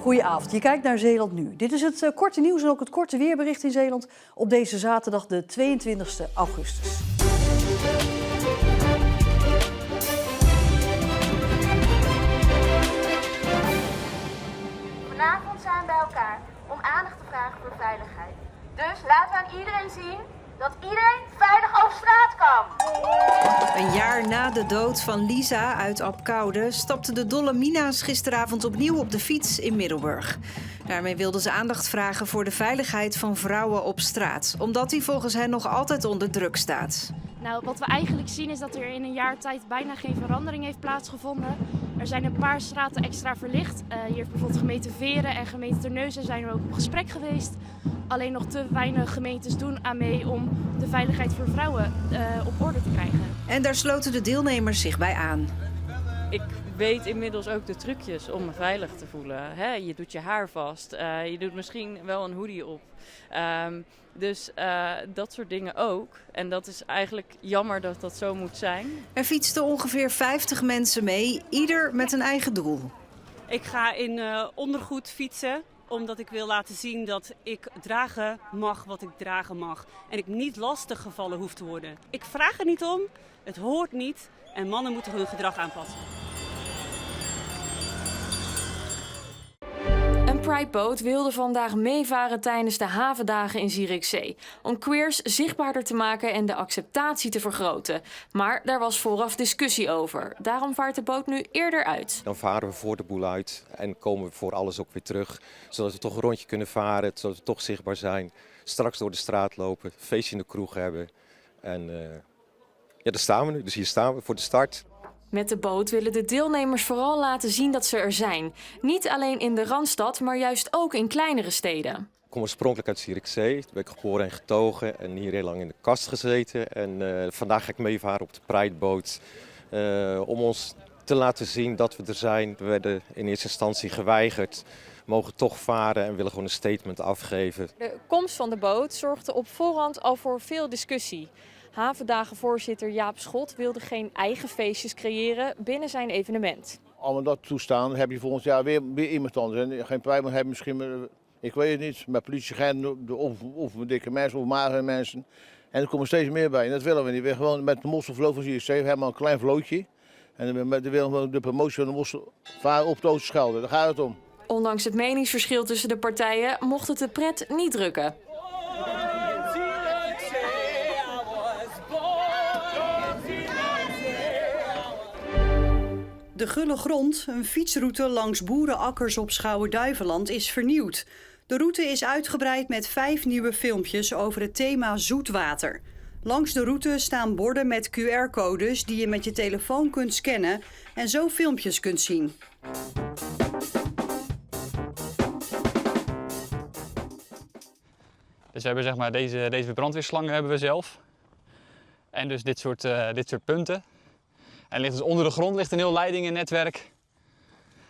Goedenavond, je kijkt naar Zeeland Nu. Dit is het korte nieuws en ook het korte weerbericht in Zeeland op deze zaterdag de 22e augustus. Vanavond zijn we bij elkaar om aandacht te vragen voor veiligheid. Dus laten we aan iedereen zien dat iedereen veilig over straat kan. Een jaar na de dood van Lisa uit Abcoude stapten de dolle Mina's gisteravond opnieuw op de fiets in Middelburg. Daarmee wilden ze aandacht vragen voor de veiligheid van vrouwen op straat, omdat die volgens hen nog altijd onder druk staat. Nou, wat we eigenlijk zien is dat er in een jaar tijd bijna geen verandering heeft plaatsgevonden. Er zijn een paar straten extra verlicht. Hier heeft bijvoorbeeld gemeente Veren en gemeente Terneuzen zijn er ook op gesprek geweest. Alleen nog te weinig gemeentes doen aan mee om de veiligheid voor vrouwen op orde te krijgen. En daar sloten de deelnemers zich bij aan. Ik weet inmiddels ook de trucjes om me veilig te voelen. Je doet je haar vast, je doet misschien wel een hoodie op. Dus dat soort dingen ook. En dat is eigenlijk jammer dat dat zo moet zijn. Er fietsten ongeveer 50 mensen mee, ieder met een eigen doel. Ik ga in ondergoed fietsen, omdat ik wil laten zien dat ik dragen mag wat ik dragen mag. En ik niet lastig gevallen hoef te worden. Ik vraag er niet om, het hoort niet en mannen moeten hun gedrag aanpassen. Een Pride-boot wilde vandaag meevaren tijdens de havendagen in Zierikzee. Om queers zichtbaarder te maken en de acceptatie te vergroten. Maar daar was vooraf discussie over. Daarom vaart de boot nu eerder uit. Dan varen we voor de boel uit en komen we voor alles ook weer terug. Zodat we toch een rondje kunnen varen, zodat we toch zichtbaar zijn. Straks door de straat lopen, een feestje in de kroeg hebben. En daar staan we nu. Dus hier staan we voor de start. Met de boot willen de deelnemers vooral laten zien dat ze er zijn. Niet alleen in de Randstad, maar juist ook in kleinere steden. Ik kom oorspronkelijk uit Zierikzee. Daar ben ik geboren en getogen en hier heel lang in de kast gezeten. En vandaag ga ik meevaren op de Pride-boot om ons te laten zien dat we er zijn. We werden in eerste instantie geweigerd, mogen toch varen en willen gewoon een statement afgeven. De komst van de boot zorgde op voorhand al voor veel discussie. Havendagenvoorzitter Jaap Schot wilde geen eigen feestjes creëren binnen zijn evenement. Als we dat toestaan, heb je volgend jaar weer iemand anders. En geen Pride, maar heb je misschien, ik weet het niet, met politieagenten of dikke mensen of magere mensen. En er komen steeds meer bij en dat willen we niet. We willen gewoon met de mosselvloot van JSC helemaal een klein vlootje. En we willen de promotie van de mossel varen op de Oosterschelde, daar gaat het om. Ondanks het meningsverschil tussen de partijen mocht het de pret niet drukken. De Gulle Grond, een fietsroute langs boerenakkers op Schouwen-Duiveland, is vernieuwd. De route is uitgebreid met 5 nieuwe filmpjes over het thema zoetwater. Langs de route staan borden met QR-codes die je met je telefoon kunt scannen en zo filmpjes kunt zien. Dus we hebben zeg maar deze brandweerslangen hebben we zelf. En dus dit soort punten. En ligt dus onder de grond ligt een heel leidingennetwerk.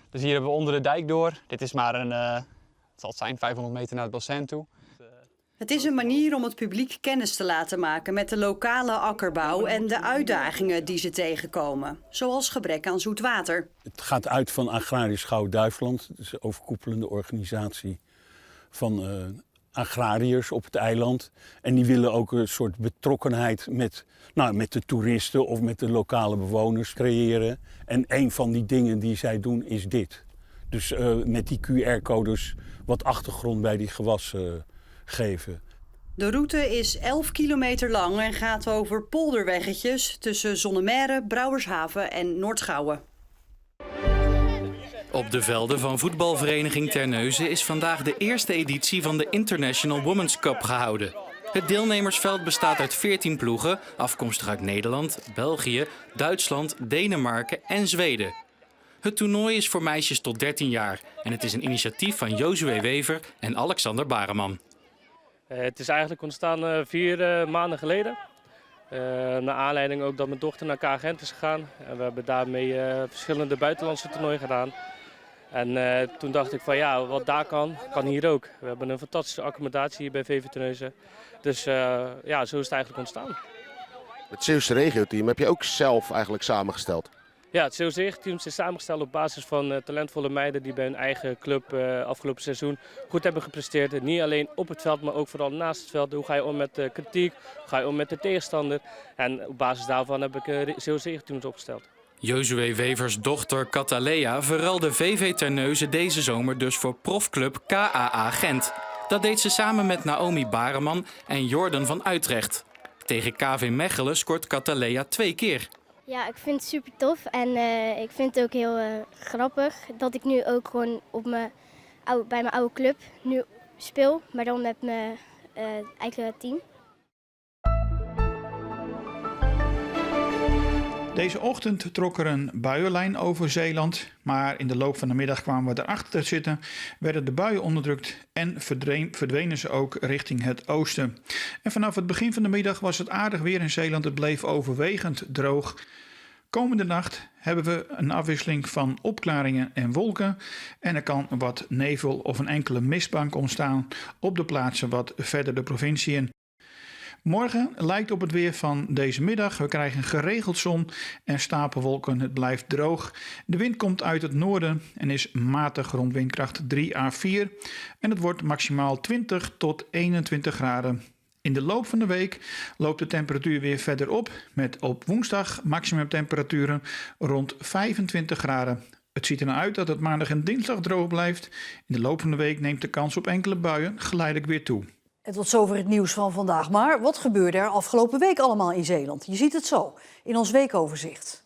Dus hier hebben we onder de dijk door. Dit is maar het zal het zijn, 500 meter naar het bassin toe. Het is een manier om het publiek kennis te laten maken met de lokale akkerbouw en de uitdagingen die ze tegenkomen. Zoals gebrek aan zoet water. Het gaat uit van Agrarisch Schouwen-Duiveland. Dat is een overkoepelende organisatie van agrariërs op het eiland. En die willen ook een soort betrokkenheid met de toeristen of met de lokale bewoners creëren. En een van die dingen die zij doen is dit. Dus met die QR-codes wat achtergrond bij die gewassen geven. De route is 11 kilometer lang en gaat over polderweggetjes tussen Zonnemerre, Brouwershaven en Noordschouwen. Op de velden van voetbalvereniging Terneuzen is vandaag de eerste editie van de International Women's Cup gehouden. Het deelnemersveld bestaat uit 14 ploegen, afkomstig uit Nederland, België, Duitsland, Denemarken en Zweden. Het toernooi is voor meisjes tot 13 jaar en het is een initiatief van Josue Wever en Alexander Bareman. Het is eigenlijk ontstaan 4 maanden geleden. Naar aanleiding ook dat mijn dochter naar KGent is gegaan. En we hebben daarmee verschillende buitenlandse toernooien gedaan. En toen dacht ik van ja, wat daar kan hier ook. We hebben een fantastische accommodatie hier bij VV Terneuzen. Dus ja, zo is het eigenlijk ontstaan. Het Zeeuwse regioteam heb je ook zelf eigenlijk samengesteld? Ja, het CO-team is samengesteld op basis van talentvolle meiden die bij hun eigen club afgelopen seizoen goed hebben gepresteerd. Niet alleen op het veld, maar ook vooral naast het veld. Hoe ga je om met kritiek, hoe ga je om met de tegenstander? En op basis daarvan heb ik CO-teams opgesteld. Josue Wevers' dochter Katalea verruilde VV Terneuzen deze zomer dus voor profclub KAA Gent. Dat deed ze samen met Naomi Bareman en Jordan van Utrecht. Tegen KV Mechelen scoort Katalea 2 keer. Ja, ik vind het super tof en ik vind het ook heel grappig dat ik nu ook gewoon bij mijn oude club nu speel, maar dan met mijn eigen team. Deze ochtend trok er een buienlijn over Zeeland, maar in de loop van de middag kwamen we erachter te zitten, werden de buien onderdrukt en verdwenen ze ook richting het oosten. En vanaf het begin van de middag was het aardig weer in Zeeland, het bleef overwegend droog. Komende nacht hebben we een afwisseling van opklaringen en wolken en er kan wat nevel of een enkele mistbank ontstaan op de plaatsen wat verder de provincie in. Morgen lijkt op het weer van deze middag. We krijgen geregeld zon en stapelwolken. Het blijft droog. De wind komt uit het noorden en is matig rond windkracht 3 à 4. En het wordt maximaal 20 tot 21 graden. In de loop van de week loopt de temperatuur weer verder op. Met op woensdag maximumtemperaturen rond 25 graden. Het ziet ernaar uit dat het maandag en dinsdag droog blijft. In de loop van de week neemt de kans op enkele buien geleidelijk weer toe. En tot zover het nieuws van vandaag. Maar wat gebeurde er afgelopen week allemaal in Zeeland? Je ziet het zo in ons weekoverzicht.